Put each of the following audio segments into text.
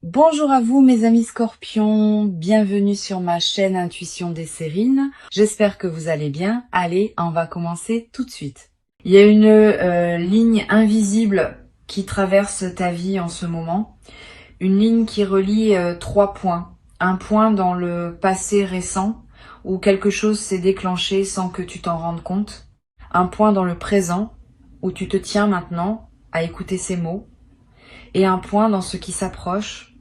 Bonjour à vous mes amis scorpions, bienvenue sur ma chaîne Intuition des Sérines. J'espère que vous allez bien. Allez, on va commencer tout de suite. Il y a une ligne invisible qui traverse ta vie en ce moment. Une ligne qui relie trois points. Un point dans le passé récent où quelque chose s'est déclenché sans que tu t'en rendes compte. Un point dans le présent où tu te tiens maintenant à écouter ces mots. Et un point dans ce qui s'approche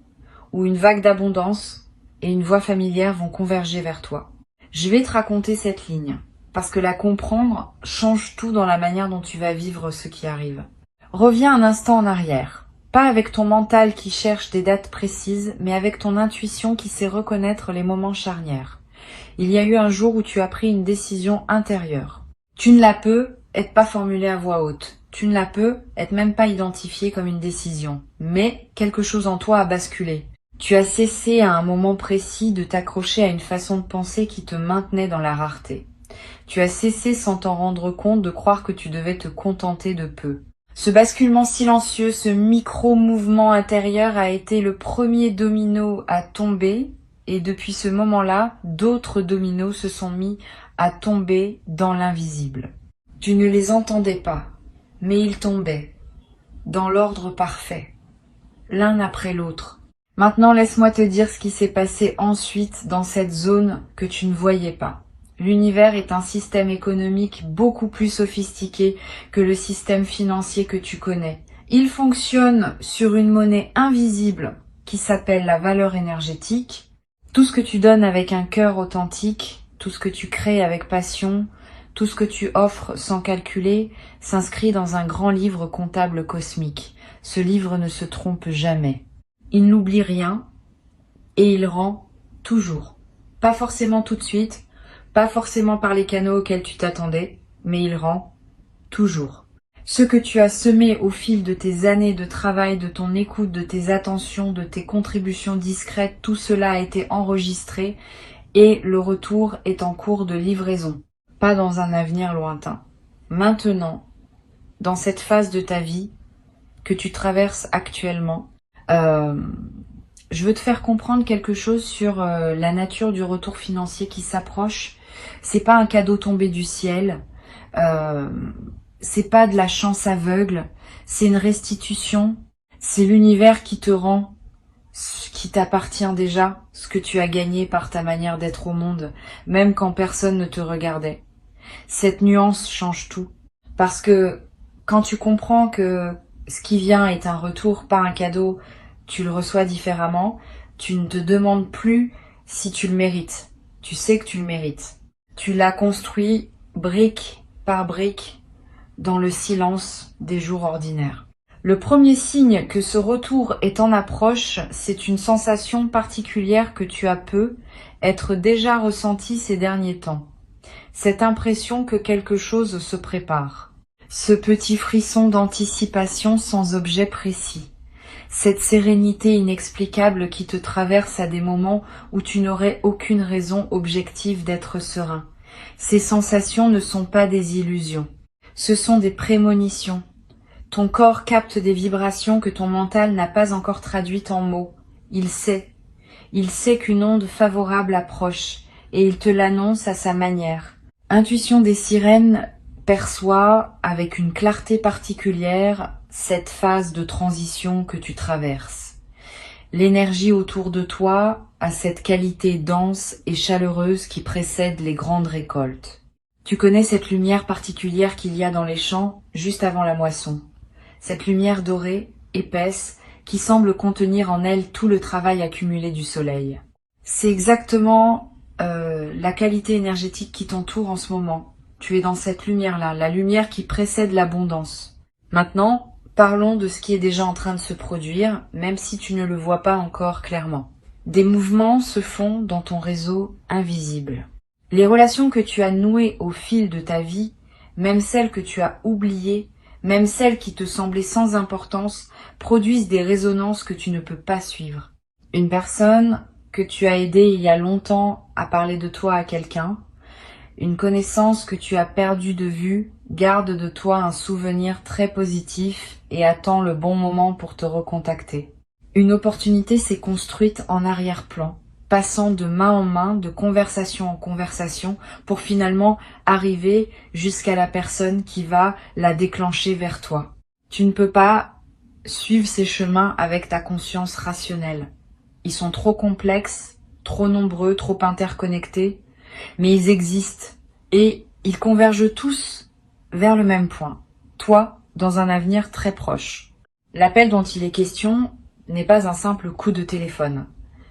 où une vague d'abondance et une voix familière vont converger vers toi. Je vais te raconter cette ligne, parce que la comprendre change tout dans la manière dont tu vas vivre ce qui arrive. Reviens un instant en arrière, pas avec ton mental qui cherche des dates précises, mais avec ton intuition qui sait reconnaître les moments charnières. Il y a eu un jour où tu as pris une décision intérieure. Tu ne la peux être pas formulée à voix haute. Tu ne la peux être même pas identifiée comme une décision. Mais quelque chose en toi a basculé. Tu as cessé à un moment précis de t'accrocher à une façon de penser qui te maintenait dans la rareté. Tu as cessé sans t'en rendre compte de croire que tu devais te contenter de peu. Ce basculement silencieux, ce micro-mouvement intérieur a été le premier domino à tomber et depuis ce moment-là, d'autres dominos se sont mis à tomber dans l'invisible. Tu ne les entendais pas, mais ils tombaient, dans l'ordre parfait, l'un après l'autre. Maintenant, laisse-moi te dire ce qui s'est passé ensuite dans cette zone que tu ne voyais pas. L'univers est un système économique beaucoup plus sophistiqué que le système financier que tu connais. Il fonctionne sur une monnaie invisible qui s'appelle la valeur énergétique. Tout ce que tu donnes avec un cœur authentique, tout ce que tu crées avec passion, tout ce que tu offres sans calculer, s'inscrit dans un grand livre comptable cosmique. Ce livre ne se trompe jamais. Il n'oublie rien et il rend toujours. Pas forcément tout de suite, pas forcément par les canaux auxquels tu t'attendais, mais il rend toujours. Ce que tu as semé au fil de tes années de travail, de ton écoute, de tes attentions, de tes contributions discrètes, tout cela a été enregistré et le retour est en cours de livraison, pas dans un avenir lointain. Maintenant, dans cette phase de ta vie que tu traverses actuellement, je veux te faire comprendre quelque chose sur la nature du retour financier qui s'approche. C'est pas un cadeau tombé du ciel, c'est pas de la chance aveugle, c'est une restitution, c'est l'univers qui te rend ce qui t'appartient déjà, ce que tu as gagné par ta manière d'être au monde, même quand personne ne te regardait. Cette nuance change tout, parce que quand tu comprends que ce qui vient est un retour, pas un cadeau, tu le reçois différemment, tu ne te demandes plus si tu le mérites. Tu sais que tu le mérites. Tu l'as construit brique par brique dans le silence des jours ordinaires. Le premier signe que ce retour est en approche, c'est une sensation particulière que tu as pu être déjà ressentie ces derniers temps. Cette impression que quelque chose se prépare. Ce petit frisson d'anticipation sans objet précis. Cette sérénité inexplicable qui te traverse à des moments où tu n'aurais aucune raison objective d'être serein. Ces sensations ne sont pas des illusions. Ce sont des prémonitions. Ton corps capte des vibrations que ton mental n'a pas encore traduites en mots. Il sait. Il sait qu'une onde favorable approche et il te l'annonce à sa manière. Intuition des sirènes perçoit avec une clarté particulière cette phase de transition que tu traverses. L'énergie autour de toi a cette qualité dense et chaleureuse qui précède les grandes récoltes. Tu connais cette lumière particulière qu'il y a dans les champs juste avant la moisson. Cette lumière dorée, épaisse, qui semble contenir en elle tout le travail accumulé du soleil. C'est exactement la qualité énergétique qui t'entoure en ce moment. Tu es dans cette lumière-là, la lumière qui précède l'abondance. Maintenant, parlons de ce qui est déjà en train de se produire, même si tu ne le vois pas encore clairement. Des mouvements se font dans ton réseau invisible. Les relations que tu as nouées au fil de ta vie, même celles que tu as oubliées, même celles qui te semblaient sans importance, produisent des résonances que tu ne peux pas suivre. Une personne que tu as aidée il y a longtemps à parler de toi à quelqu'un, une connaissance que tu as perdue de vue, garde de toi un souvenir très positif et attend le bon moment pour te recontacter. Une opportunité s'est construite en arrière-plan, passant de main en main, de conversation en conversation, pour finalement arriver jusqu'à la personne qui va la déclencher vers toi. Tu ne peux pas suivre ces chemins avec ta conscience rationnelle. Ils sont trop complexes, trop nombreux, trop interconnectés, mais ils existent et ils convergent tous vers le même point. Toi, dans un avenir très proche. L'appel dont il est question n'est pas un simple coup de téléphone.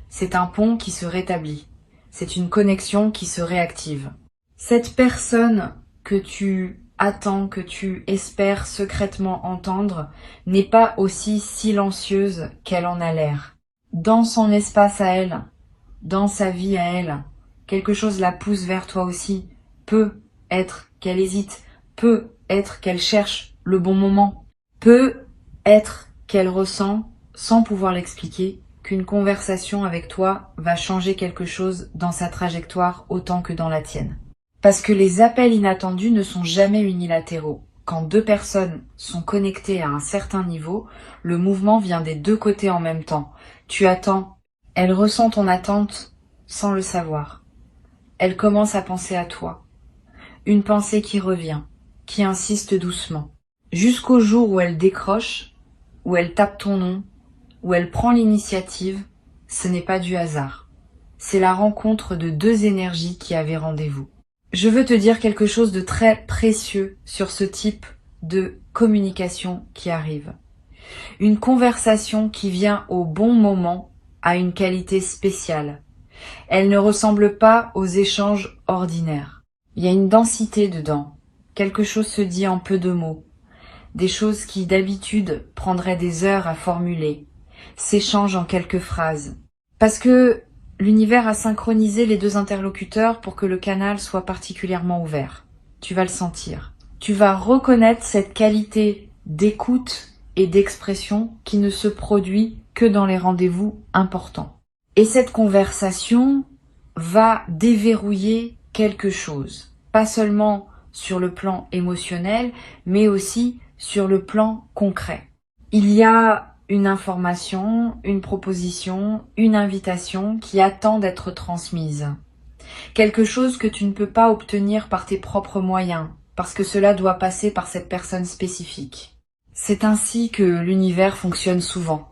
C'est un pont qui se rétablit. C'est une connexion qui se réactive. Cette personne que tu attends, que tu espères secrètement entendre, n'est pas aussi silencieuse qu'elle en a l'air. Dans son espace à elle, dans sa vie à elle, quelque chose la pousse vers toi aussi. Peut être qu'elle hésite, peut être qu'elle cherche le bon moment, peut être qu'elle ressent, sans pouvoir l'expliquer, qu'une conversation avec toi va changer quelque chose dans sa trajectoire autant que dans la tienne. Parce que les appels inattendus ne sont jamais unilatéraux. Quand deux personnes sont connectées à un certain niveau, le mouvement vient des deux côtés en même temps. Tu attends, elle ressent ton attente sans le savoir. Elle commence à penser à toi. Une pensée qui revient, qui insiste doucement. Jusqu'au jour où elle décroche, où elle tape ton nom, où elle prend l'initiative, ce n'est pas du hasard. C'est la rencontre de deux énergies qui avaient rendez-vous. Je veux te dire quelque chose de très précieux sur ce type de communication qui arrive. Une conversation qui vient au bon moment a une qualité spéciale. Elle ne ressemble pas aux échanges ordinaires. Il y a une densité dedans. Quelque chose se dit en peu de mots. Des choses qui d'habitude prendraient des heures à formuler s'échangent en quelques phrases. Parce que l'univers a synchronisé les deux interlocuteurs pour que le canal soit particulièrement ouvert. Tu vas le sentir. Tu vas reconnaître cette qualité d'écoute et d'expression qui ne se produit que dans les rendez-vous importants. Et cette conversation va déverrouiller quelque chose. Pas seulement sur le plan émotionnel, mais aussi sur le plan concret. Il y a une information, une proposition, une invitation qui attend d'être transmise. Quelque chose que tu ne peux pas obtenir par tes propres moyens, parce que cela doit passer par cette personne spécifique. C'est ainsi que l'univers fonctionne souvent.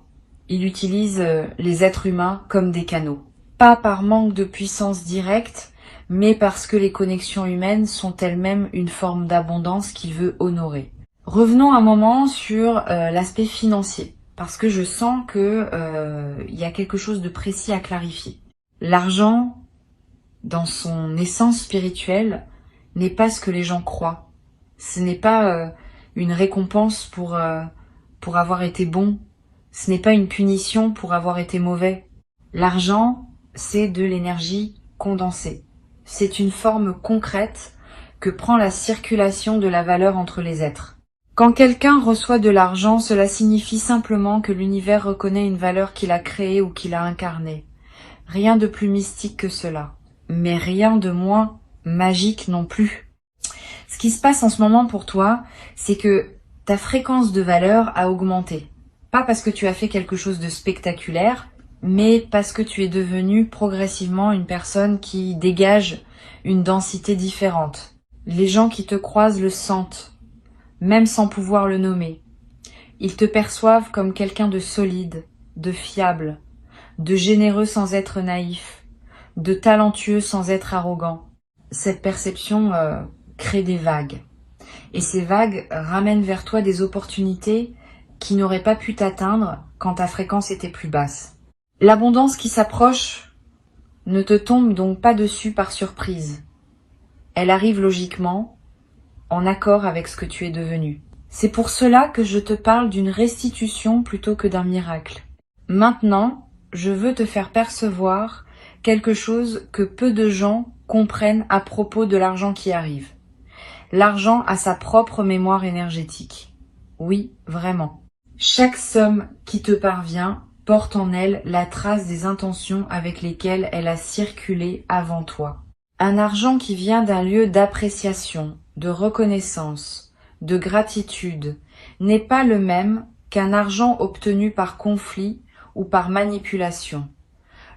Il utilise les êtres humains comme des canaux. Pas par manque de puissance directe, mais parce que les connexions humaines sont elles-mêmes une forme d'abondance qu'il veut honorer. Revenons un moment sur l'aspect financier, parce que je sens que il y a quelque chose de précis à clarifier. L'argent, dans son essence spirituelle, n'est pas ce que les gens croient. Ce n'est pas une récompense pour avoir été bon. Ce n'est pas une punition pour avoir été mauvais. L'argent, c'est de l'énergie condensée. C'est une forme concrète que prend la circulation de la valeur entre les êtres. Quand quelqu'un reçoit de l'argent, cela signifie simplement que l'univers reconnaît une valeur qu'il a créée ou qu'il a incarnée. Rien de plus mystique que cela, mais rien de moins magique non plus. Ce qui se passe en ce moment pour toi, c'est que ta fréquence de valeur a augmenté. Pas parce que tu as fait quelque chose de spectaculaire, mais parce que tu es devenu progressivement une personne qui dégage une densité différente. Les gens qui te croisent le sentent, même sans pouvoir le nommer. Ils te perçoivent comme quelqu'un de solide, de fiable, de généreux sans être naïf, de talentueux sans être arrogant. Cette perception crée des vagues. Et ces vagues ramènent vers toi des opportunités qui n'auraient pas pu t'atteindre quand ta fréquence était plus basse. L'abondance qui s'approche ne te tombe donc pas dessus par surprise. Elle arrive logiquement, en accord avec ce que tu es devenu. C'est pour cela que je te parle d'une restitution plutôt que d'un miracle. Maintenant, je veux te faire percevoir quelque chose que peu de gens comprennent à propos de l'argent qui arrive. L'argent a sa propre mémoire énergétique. Oui, vraiment. Chaque somme qui te parvient porte en elle la trace des intentions avec lesquelles elle a circulé avant toi. Un argent qui vient d'un lieu d'appréciation, de reconnaissance, de gratitude, n'est pas le même qu'un argent obtenu par conflit ou par manipulation.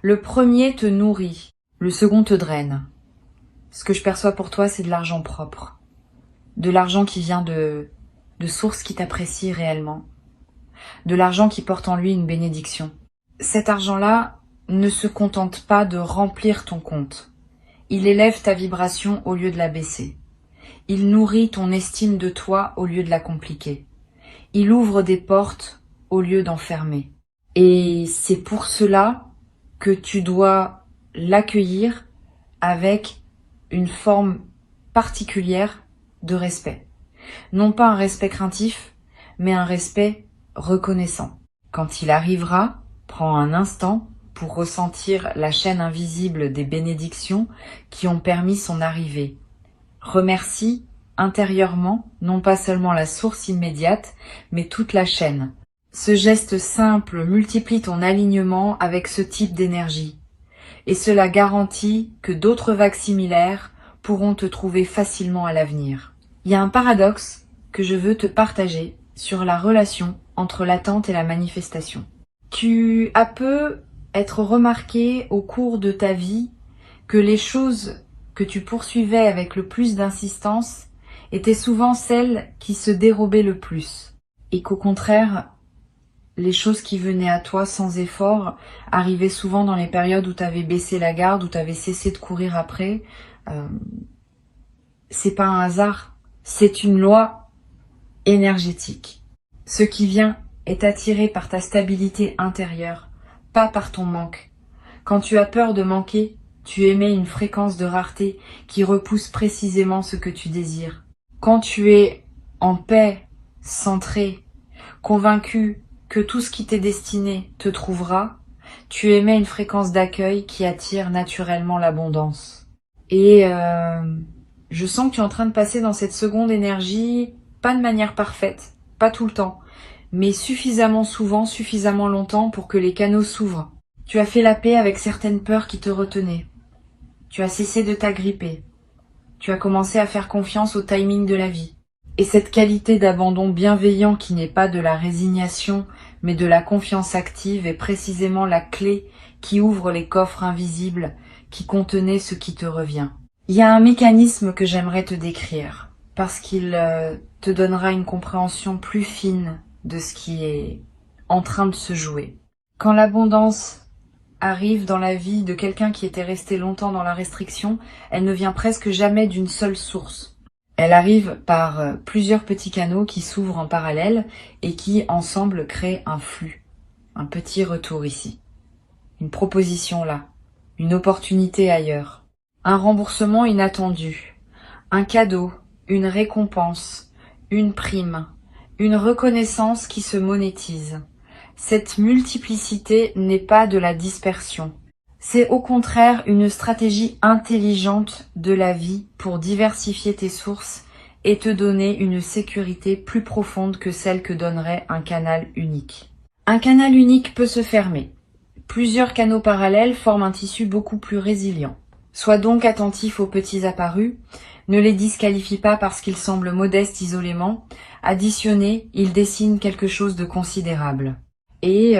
Le premier te nourrit, le second te draine. Ce que je perçois pour toi, c'est de l'argent propre. De l'argent qui vient de sources qui t'apprécient réellement. De l'argent qui porte en lui une bénédiction. Cet argent-là ne se contente pas de remplir ton compte. Il élève ta vibration au lieu de la baisser. Il nourrit ton estime de toi au lieu de la compliquer. Il ouvre des portes au lieu d'en fermer. Et c'est pour cela que tu dois l'accueillir avec une forme particulière de respect. Non pas un respect craintif, mais un respect reconnaissant. Quand il arrivera, prends un instant pour ressentir la chaîne invisible des bénédictions qui ont permis son arrivée. Remercie intérieurement, non pas seulement la source immédiate, mais toute la chaîne. Ce geste simple multiplie ton alignement avec ce type d'énergie. Et cela garantit que d'autres vagues similaires pourront te trouver facilement à l'avenir. Il y a un paradoxe que je veux te partager sur la relation entre l'attente et la manifestation. Tu as peu être remarqué au cours de ta vie que les choses que tu poursuivais avec le plus d'insistance étaient souvent celles qui se dérobaient le plus, et qu'au contraire, les choses qui venaient à toi sans effort arrivaient souvent dans les périodes où tu avais baissé la garde, où tu avais cessé de courir après. C'est pas un hasard, c'est une loi énergétique. Ce qui vient est attiré par ta stabilité intérieure, pas par ton manque. Quand tu as peur de manquer, tu émets une fréquence de rareté qui repousse précisément ce que tu désires. Quand tu es en paix, centré, convaincu que tout ce qui t'est destiné te trouvera, tu émets une fréquence d'accueil qui attire naturellement l'abondance. Et je sens que tu es en train de passer dans cette seconde énergie, pas de manière parfaite, pas tout le temps, mais suffisamment souvent, suffisamment longtemps pour que les canaux s'ouvrent. Tu as fait la paix avec certaines peurs qui te retenaient. Tu as cessé de t'agripper. Tu as commencé à faire confiance au timing de la vie. Et cette qualité d'abandon bienveillant qui n'est pas de la résignation, mais de la confiance active est précisément la clé qui ouvre les coffres invisibles qui contenaient ce qui te revient. Il y a un mécanisme que j'aimerais te décrire, parce qu'il te donnera une compréhension plus fine de ce qui est en train de se jouer. Quand l'abondance arrive dans la vie de quelqu'un qui était resté longtemps dans la restriction, elle ne vient presque jamais d'une seule source. Elle arrive par plusieurs petits canaux qui s'ouvrent en parallèle et qui, ensemble, créent un flux. Un petit retour ici. Une proposition là. Une opportunité ailleurs. Un remboursement inattendu. Un cadeau. Une récompense. Une prime. Une reconnaissance qui se monétise. Cette multiplicité n'est pas de la dispersion. C'est au contraire une stratégie intelligente de la vie pour diversifier tes sources et te donner une sécurité plus profonde que celle que donnerait un canal unique. Un canal unique peut se fermer. Plusieurs canaux parallèles forment un tissu beaucoup plus résilient. Sois donc attentif aux petits apparus. Ne les disqualifie pas parce qu'ils semblent modestes isolément. Additionnés, ils dessinent quelque chose de considérable. Et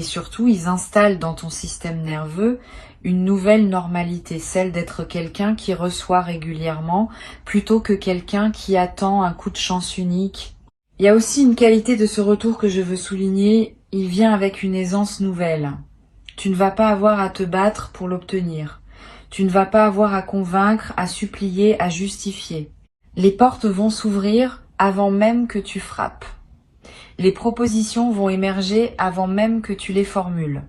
surtout, ils installent dans ton système nerveux une nouvelle normalité, celle d'être quelqu'un qui reçoit régulièrement, plutôt que quelqu'un qui attend un coup de chance unique. Il y a aussi une qualité de ce retour que je veux souligner, il vient avec une aisance nouvelle. Tu ne vas pas avoir à te battre pour l'obtenir. Tu ne vas pas avoir à convaincre, à supplier, à justifier. Les portes vont s'ouvrir avant même que tu frappes. Les propositions vont émerger avant même que tu les formules.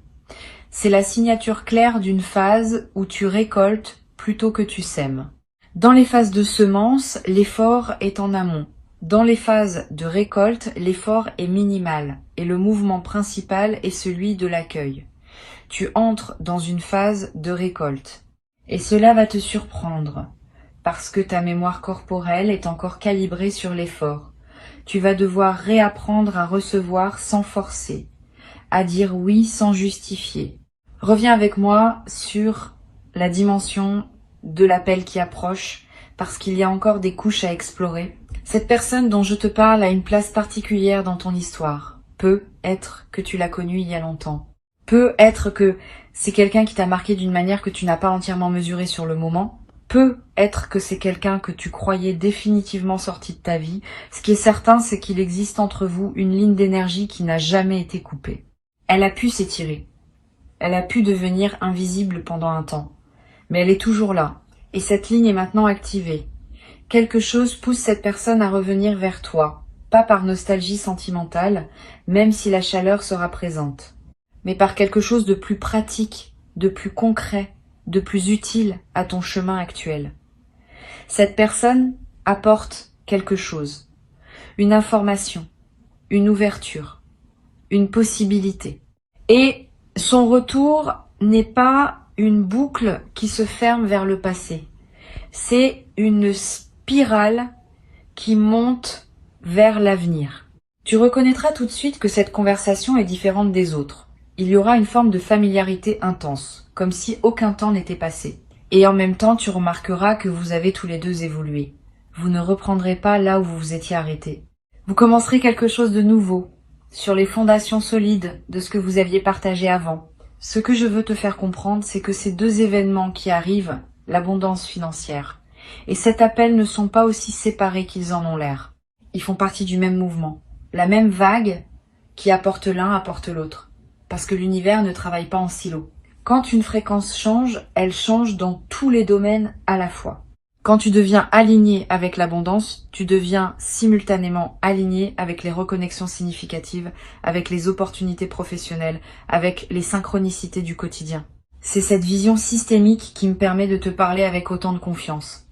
C'est la signature claire d'une phase où tu récoltes plutôt que tu sèmes. Dans les phases de semence, l'effort est en amont. Dans les phases de récolte, l'effort est minimal et le mouvement principal est celui de l'accueil. Tu entres dans une phase de récolte et cela va te surprendre parce que ta mémoire corporelle est encore calibrée sur l'effort. Tu vas devoir réapprendre à recevoir sans forcer, à dire oui sans justifier. Reviens avec moi sur la dimension de l'appel qui approche, parce qu'il y a encore des couches à explorer. Cette personne dont je te parle a une place particulière dans ton histoire. peut être que tu l'as connu il y a longtemps. Peut être que c'est quelqu'un qui t'a marqué d'une manière que tu n'as pas entièrement mesurée sur le moment. Peut être que c'est quelqu'un que tu croyais définitivement sorti de ta vie. Ce qui est certain, c'est qu'il existe entre vous une ligne d'énergie qui n'a jamais été coupée. Elle a pu s'étirer. Elle a pu devenir invisible pendant un temps. Mais elle est toujours là. Et cette ligne est maintenant activée. Quelque chose pousse cette personne à revenir vers toi. Pas par nostalgie sentimentale, même si la chaleur sera présente, mais par quelque chose de plus pratique, de plus concret, de plus utile à ton chemin actuel. Cette personne apporte quelque chose, une information, une ouverture, une possibilité. Et son retour n'est pas une boucle qui se ferme vers le passé. C'est une spirale qui monte vers l'avenir. Tu reconnaîtras tout de suite que cette conversation est différente des autres. Il y aura une forme de familiarité intense, comme si aucun temps n'était passé. Et en même temps, tu remarqueras que vous avez tous les deux évolué. Vous ne reprendrez pas là où vous vous étiez arrêté. Vous commencerez quelque chose de nouveau, sur les fondations solides de ce que vous aviez partagé avant. Ce que je veux te faire comprendre, c'est que ces deux événements qui arrivent, l'abondance financière et cet appel ne sont pas aussi séparés qu'ils en ont l'air. Ils font partie du même mouvement. La même vague qui apporte l'un apporte l'autre. Parce que l'univers ne travaille pas en silo. Quand une fréquence change, elle change dans tous les domaines à la fois. Quand tu deviens aligné avec l'abondance, tu deviens simultanément aligné avec les reconnexions significatives, avec les opportunités professionnelles, avec les synchronicités du quotidien. C'est cette vision systémique qui me permet de te parler avec autant de confiance.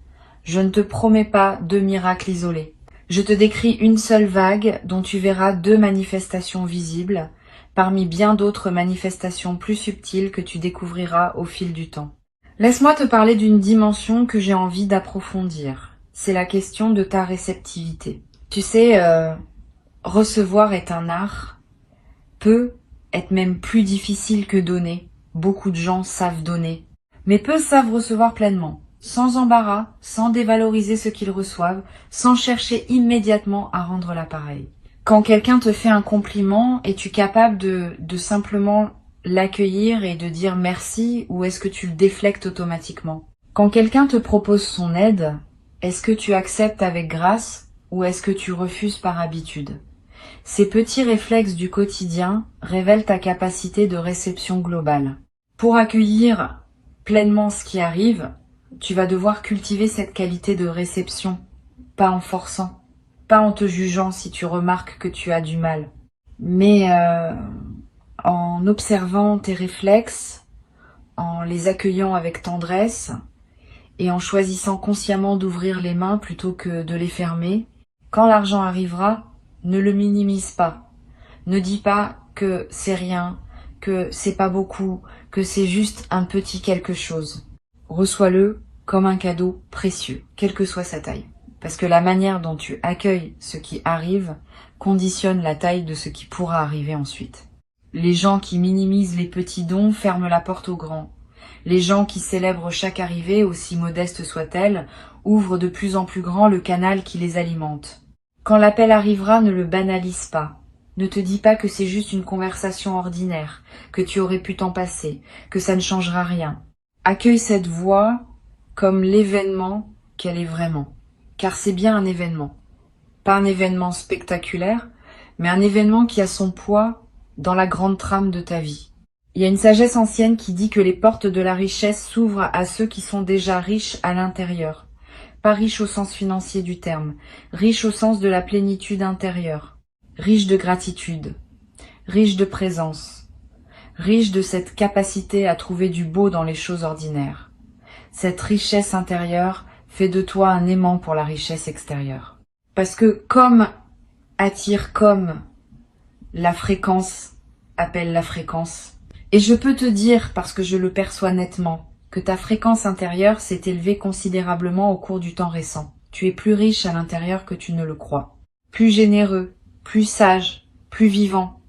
Je ne te promets pas deux miracles isolés. Je te décris une seule vague dont tu verras deux manifestations visibles, parmi bien d'autres manifestations plus subtiles que tu découvriras au fil du temps. Laisse-moi te parler d'une dimension que j'ai envie d'approfondir. C'est la question de ta réceptivité. Tu sais, recevoir est un art, peut être même plus difficile que donner. Beaucoup de gens savent donner, mais peu savent recevoir pleinement, sans embarras, sans dévaloriser ce qu'ils reçoivent, sans chercher immédiatement à rendre l'appareil. Quand quelqu'un te fait un compliment, es-tu capable de simplement l'accueillir et de dire merci, ou est-ce que tu le déflectes automatiquement? Quand quelqu'un te propose son aide, est-ce que tu acceptes avec grâce ou est-ce que tu refuses par habitude? Ces petits réflexes du quotidien révèlent ta capacité de réception globale. Pour accueillir pleinement ce qui arrive, tu vas devoir cultiver cette qualité de réception, pas en forçant, pas en te jugeant si tu remarques que tu as du mal, mais en observant tes réflexes, en les accueillant avec tendresse et en choisissant consciemment d'ouvrir les mains plutôt que de les fermer. Quand l'argent arrivera, ne le minimise pas. Ne dis pas que c'est rien, que c'est pas beaucoup, que c'est juste un petit quelque chose. Reçois-le comme un cadeau précieux, quelle que soit sa taille. Parce que la manière dont tu accueilles ce qui arrive conditionne la taille de ce qui pourra arriver ensuite. Les gens qui minimisent les petits dons ferment la porte aux grands. Les gens qui célèbrent chaque arrivée, aussi modeste soit-elle, ouvrent de plus en plus grand le canal qui les alimente. Quand l'appel arrivera, ne le banalise pas. Ne te dis pas que c'est juste une conversation ordinaire, que tu aurais pu t'en passer, que ça ne changera rien. Accueille cette voix comme l'événement qu'elle est vraiment. Car c'est bien un événement. Pas un événement spectaculaire, mais un événement qui a son poids dans la grande trame de ta vie. Il y a une sagesse ancienne qui dit que les portes de la richesse s'ouvrent à ceux qui sont déjà riches à l'intérieur. Pas riches au sens financier du terme, riches au sens de la plénitude intérieure, riches de gratitude, riches de présence, riches de cette capacité à trouver du beau dans les choses ordinaires. Cette richesse intérieure fait de toi un aimant pour la richesse extérieure. Parce que comme attire comme, la fréquence appelle la fréquence. Et je peux te dire, parce que je le perçois nettement, que ta fréquence intérieure s'est élevée considérablement au cours du temps récent. Tu es plus riche à l'intérieur que tu ne le crois. Plus généreux, plus sage, plus vivant.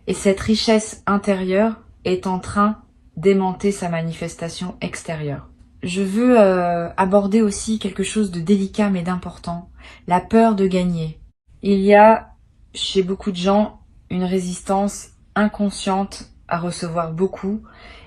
Et cette richesse intérieure est en train d'aimanter sa manifestation extérieure. Je veux aborder aussi quelque chose de délicat mais d'important. La peur de gagner. Il y a chez beaucoup de gens une résistance inconsciente à recevoir beaucoup,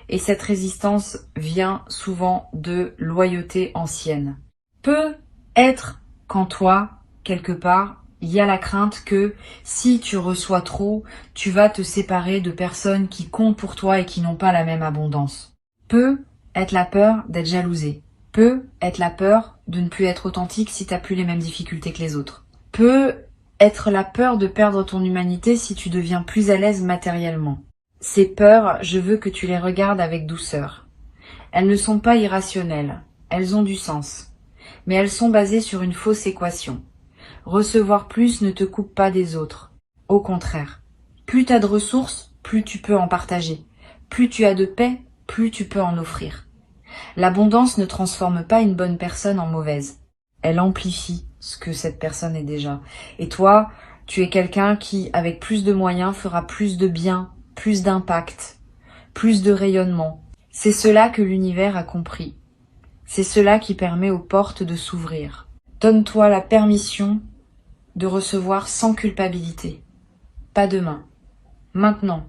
et cette résistance vient souvent de loyauté ancienne. Peut être qu'en toi, quelque part, il y a la crainte que si tu reçois trop, tu vas te séparer de personnes qui comptent pour toi et qui n'ont pas la même abondance. Peut être la peur d'être jalousé. Peut être la peur de ne plus être authentique si tu n'as plus les mêmes difficultés que les autres. Peut être la peur de perdre ton humanité si tu deviens plus à l'aise matériellement. Ces peurs, je veux que tu les regardes avec douceur. Elles ne sont pas irrationnelles, elles ont du sens. Mais elles sont basées sur une fausse équation. Recevoir plus ne te coupe pas des autres. Au contraire, plus tu as de ressources, plus tu peux en partager. Plus tu as de paix, plus tu peux en offrir. L'abondance ne transforme pas une bonne personne en mauvaise. Elle amplifie ce que cette personne est déjà. Et toi, tu es quelqu'un qui, avec plus de moyens, fera plus de bien, plus d'impact, plus de rayonnement. C'est cela que l'univers a compris. C'est cela qui permet aux portes de s'ouvrir. Donne-toi la permission de recevoir sans culpabilité. Pas demain. Maintenant.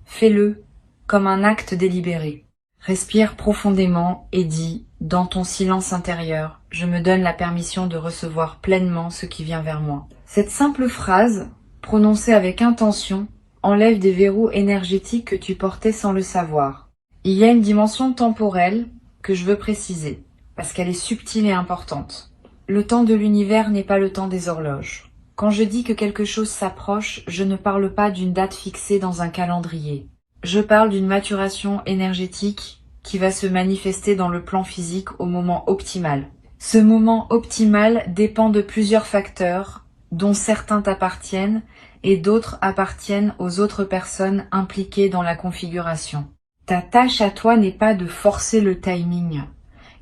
Fais-le comme un acte délibéré. Respire profondément et dis, dans ton silence intérieur, je me donne la permission de recevoir pleinement ce qui vient vers moi. Cette simple phrase, prononcée avec intention, enlève des verrous énergétiques que tu portais sans le savoir. Il y a une dimension temporelle que je veux préciser, parce qu'elle est subtile et importante. Le temps de l'univers n'est pas le temps des horloges. Quand je dis que quelque chose s'approche, je ne parle pas d'une date fixée dans un calendrier. Je parle d'une maturation énergétique qui va se manifester dans le plan physique au moment optimal. Ce moment optimal dépend de plusieurs facteurs, dont certains t'appartiennent et d'autres appartiennent aux autres personnes impliquées dans la configuration. Ta tâche à toi n'est pas de forcer le timing,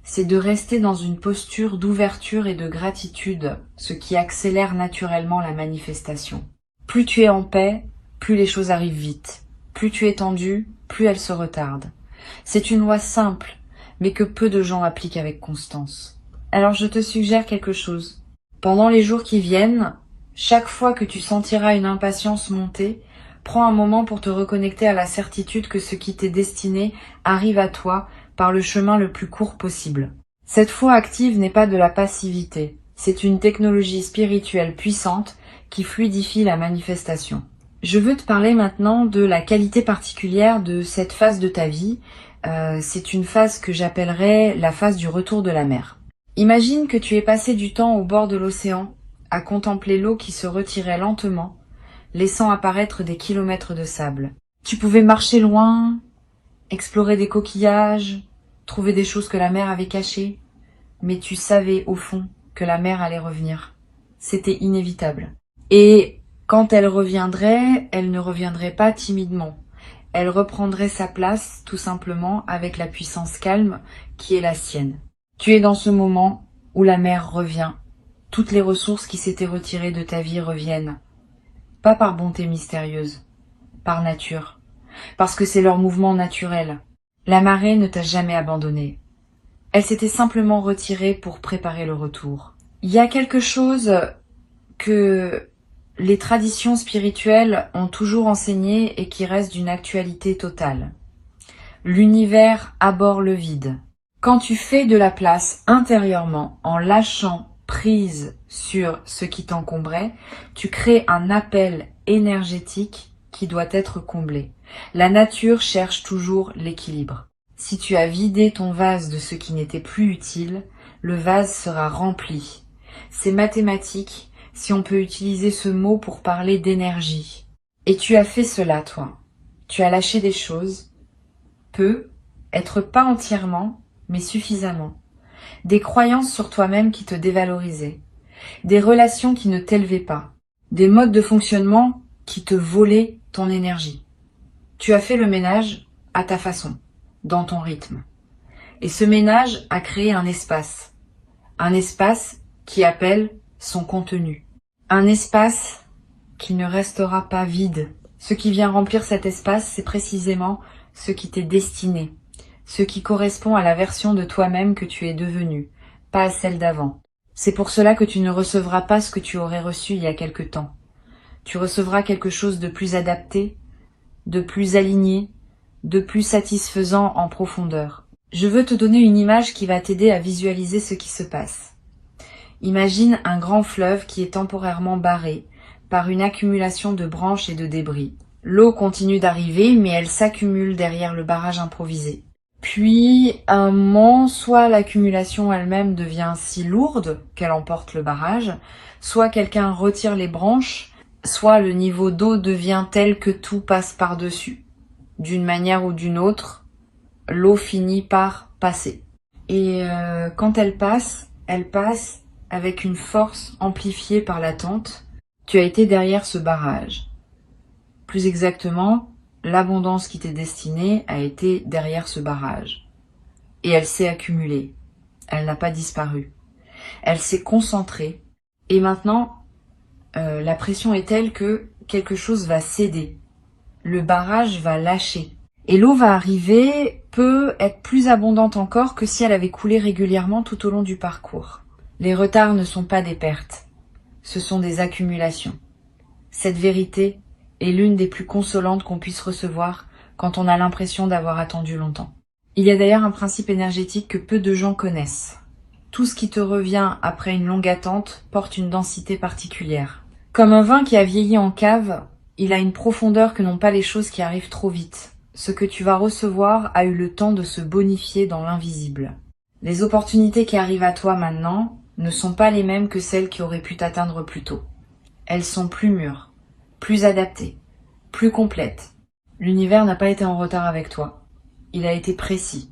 c'est de rester dans une posture d'ouverture et de gratitude, ce qui accélère naturellement la manifestation. Plus tu es en paix, plus les choses arrivent vite. Plus tu es tendu, plus elles se retardent. C'est une loi simple, mais que peu de gens appliquent avec constance. Alors je te suggère quelque chose. Pendant les jours qui viennent, chaque fois que tu sentiras une impatience monter, prends un moment pour te reconnecter à la certitude que ce qui t'est destiné arrive à toi par le chemin le plus court possible. Cette foi active n'est pas de la passivité, c'est une technologie spirituelle puissante qui fluidifie la manifestation. Je veux te parler maintenant de la qualité particulière de cette phase de ta vie. C'est une phase que j'appellerais la phase du retour de la mer. Imagine que tu aies passé du temps au bord de l'océan, à contempler l'eau qui se retirait lentement, laissant apparaître des kilomètres de sable. Tu pouvais marcher loin, explorer des coquillages, trouver des choses que la mer avait cachées, mais tu savais au fond que la mer allait revenir. C'était inévitable. Et quand elle ne reviendrait pas timidement. Elle reprendrait sa place, tout simplement, avec la puissance calme qui est la sienne. Tu es dans ce moment où la mer revient. Toutes les ressources qui s'étaient retirées de ta vie reviennent. Pas par bonté mystérieuse, par nature. Parce que c'est leur mouvement naturel. La marée ne t'a jamais abandonné. Elle s'était simplement retirée pour préparer le retour. Il y a quelque chose que les traditions spirituelles ont toujours enseigné et qui reste d'une actualité totale. L'univers abhorre le vide. Quand tu fais de la place intérieurement en lâchant prise sur ce qui t'encombrait, tu crées un appel énergétique qui doit être comblé. La nature cherche toujours l'équilibre. Si tu as vidé ton vase de ce qui n'était plus utile, le vase sera rempli. C'est mathématique, si on peut utiliser ce mot pour parler d'énergie. Et tu as fait cela, toi. Tu as lâché des choses, peu, être pas entièrement, mais suffisamment. Des croyances sur toi-même qui te dévalorisaient, des relations qui ne t'élevaient pas, des modes de fonctionnement qui te volaient ton énergie. Tu as fait le ménage à ta façon, dans ton rythme. Et ce ménage a créé un espace qui appelle son contenu. Un espace qui ne restera pas vide. Ce qui vient remplir cet espace, c'est précisément ce qui t'est destiné, ce qui correspond à la version de toi-même que tu es devenu, pas à celle d'avant. C'est pour cela que tu ne recevras pas ce que tu aurais reçu il y a quelque temps. Tu recevras quelque chose de plus adapté, de plus aligné, de plus satisfaisant en profondeur. Je veux te donner une image qui va t'aider à visualiser ce qui se passe. Imagine un grand fleuve qui est temporairement barré par une accumulation de branches et de débris. L'eau continue d'arriver, mais elle s'accumule derrière le barrage improvisé. Puis, à un moment, soit l'accumulation elle-même devient si lourde qu'elle emporte le barrage, soit quelqu'un retire les branches, soit le niveau d'eau devient tel que tout passe par-dessus. D'une manière ou d'une autre, l'eau finit par passer. Et quand elle passe avec une force amplifiée par l'attente. Tu as été derrière ce barrage. Plus exactement, l'abondance qui t'est destinée a été derrière ce barrage. Et elle s'est accumulée. Elle n'a pas disparu. Elle s'est concentrée. Et maintenant, la pression est telle que quelque chose va céder. Le barrage va lâcher. Et l'eau va arriver, peut être plus abondante encore que si elle avait coulé régulièrement tout au long du parcours. Les retards ne sont pas des pertes. Ce sont des accumulations. Cette vérité est l'une des plus consolantes qu'on puisse recevoir quand on a l'impression d'avoir attendu longtemps. Il y a d'ailleurs un principe énergétique que peu de gens connaissent. Tout ce qui te revient après une longue attente porte une densité particulière. Comme un vin qui a vieilli en cave, il a une profondeur que n'ont pas les choses qui arrivent trop vite. Ce que tu vas recevoir a eu le temps de se bonifier dans l'invisible. Les opportunités qui arrivent à toi maintenant ne sont pas les mêmes que celles qui auraient pu t'atteindre plus tôt. Elles sont plus mûres, plus adaptées, plus complètes. L'univers n'a pas été en retard avec toi. Il a été précis.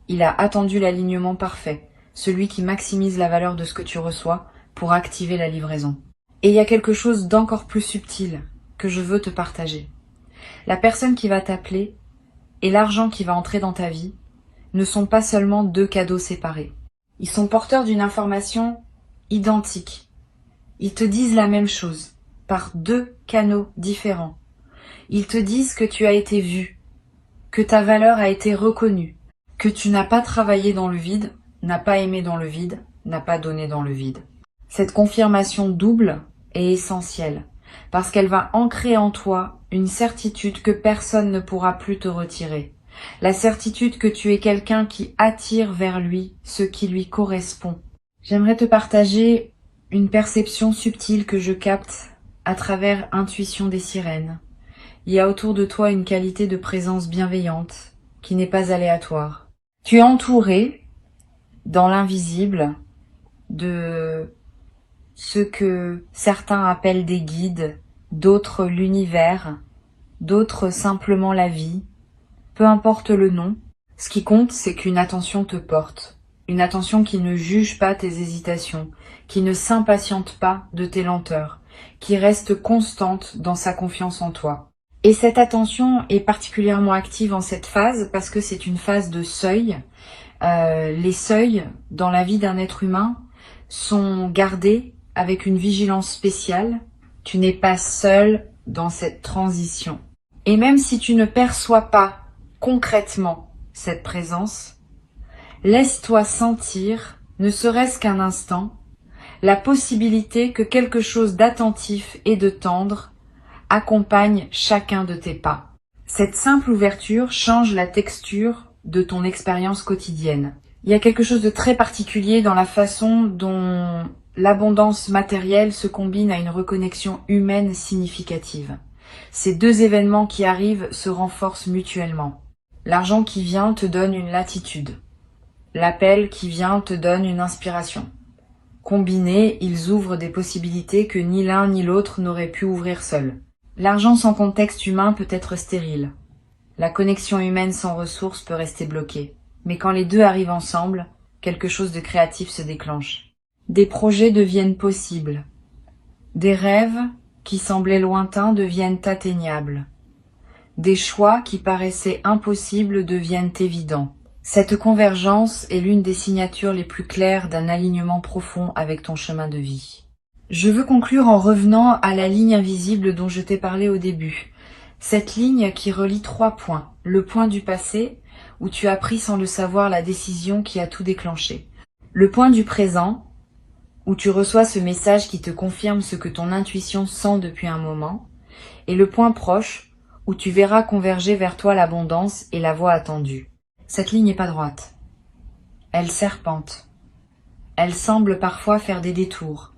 Il a attendu l'alignement parfait, celui qui maximise la valeur de ce que tu reçois pour activer la livraison. Et il y a quelque chose d'encore plus subtil que je veux te partager. La personne qui va t'appeler et l'argent qui va entrer dans ta vie ne sont pas seulement deux cadeaux séparés. Ils sont porteurs d'une information identique. Ils te disent la même chose, par deux canaux différents. Ils te disent que tu as été vu, que ta valeur a été reconnue, que tu n'as pas travaillé dans le vide, n'as pas aimé dans le vide, n'as pas donné dans le vide. Cette confirmation double est essentielle, parce qu'elle va ancrer en toi une certitude que personne ne pourra plus te retirer. La certitude que tu es quelqu'un qui attire vers lui ce qui lui correspond. J'aimerais te partager une perception subtile que je capte à travers Intuition des sirènes. Il y a autour de toi une qualité de présence bienveillante qui n'est pas aléatoire. Tu es entouré, dans l'invisible, de ce que certains appellent des guides, d'autres l'univers, d'autres simplement la vie. Peu importe le nom, ce qui compte, c'est qu'une attention te porte. Une attention qui ne juge pas tes hésitations, qui ne s'impatiente pas de tes lenteurs, qui reste constante dans sa confiance en toi. Et cette attention est particulièrement active en cette phase parce que c'est une phase de seuil. Les seuils dans la vie d'un être humain sont gardés avec une vigilance spéciale. Tu n'es pas seul dans cette transition. Et même si tu ne perçois pas concrètement cette présence, laisse-toi sentir, ne serait-ce qu'un instant, la possibilité que quelque chose d'attentif et de tendre accompagne chacun de tes pas. Cette simple ouverture change la texture de ton expérience quotidienne. Il y a quelque chose de très particulier dans la façon dont l'abondance matérielle se combine à une reconnexion humaine significative. Ces deux événements qui arrivent se renforcent mutuellement. L'argent qui vient te donne une latitude. L'appel qui vient te donne une inspiration. Combinés, ils ouvrent des possibilités que ni l'un ni l'autre n'aurait pu ouvrir seul. L'argent sans contexte humain peut être stérile. La connexion humaine sans ressources peut rester bloquée. Mais quand les deux arrivent ensemble, quelque chose de créatif se déclenche. Des projets deviennent possibles. Des rêves qui semblaient lointains deviennent atteignables. Des choix qui paraissaient impossibles deviennent évidents. Cette convergence est l'une des signatures les plus claires d'un alignement profond avec ton chemin de vie. Je veux conclure en revenant à la ligne invisible dont je t'ai parlé au début. Cette ligne qui relie 3 points. Le point du passé, où tu as pris sans le savoir la décision qui a tout déclenché. Le point du présent, où tu reçois ce message qui te confirme ce que ton intuition sent depuis un moment, et le point proche, où tu verras converger vers toi l'abondance et la voie attendue. Cette ligne n'est pas droite. Elle serpente. Elle semble parfois faire des détours.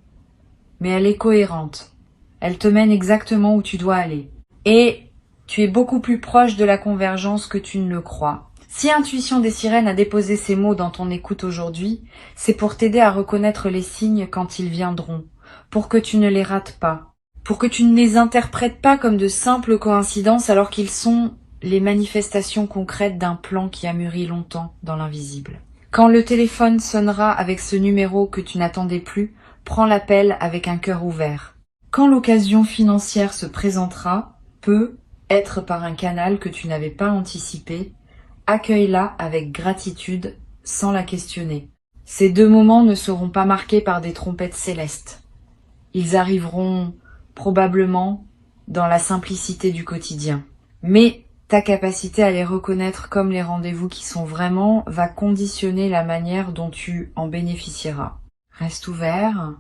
Mais elle est cohérente. Elle te mène exactement où tu dois aller. Et tu es beaucoup plus proche de la convergence que tu ne le crois. Si Intuition des Sirènes a déposé ces mots dans ton écoute aujourd'hui, c'est pour t'aider à reconnaître les signes quand ils viendront, pour que tu ne les rates pas, pour que tu ne les interprètes pas comme de simples coïncidences alors qu'ils sont les manifestations concrètes d'un plan qui a mûri longtemps dans l'invisible. Quand le téléphone sonnera avec ce numéro que tu n'attendais plus, prends l'appel avec un cœur ouvert. Quand l'occasion financière se présentera, peut être par un canal que tu n'avais pas anticipé, accueille-la avec gratitude sans la questionner. Ces 2 moments ne seront pas marqués par des trompettes célestes. Ils arriveront probablement dans la simplicité du quotidien. Mais ta capacité à les reconnaître comme les rendez-vous qui sont vraiment va conditionner la manière dont tu en bénéficieras. Reste ouvert,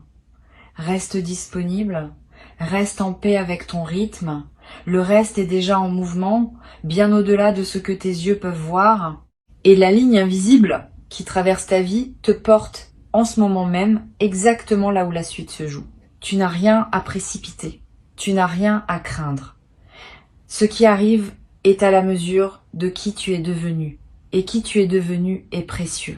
reste disponible, reste en paix avec ton rythme. Le reste est déjà en mouvement, bien au-delà de ce que tes yeux peuvent voir. Et la ligne invisible qui traverse ta vie te porte en ce moment même exactement là où la suite se joue. Tu n'as rien à précipiter, tu n'as rien à craindre. Ce qui arrive est à la mesure de qui tu es devenu, et qui tu es devenu est précieux.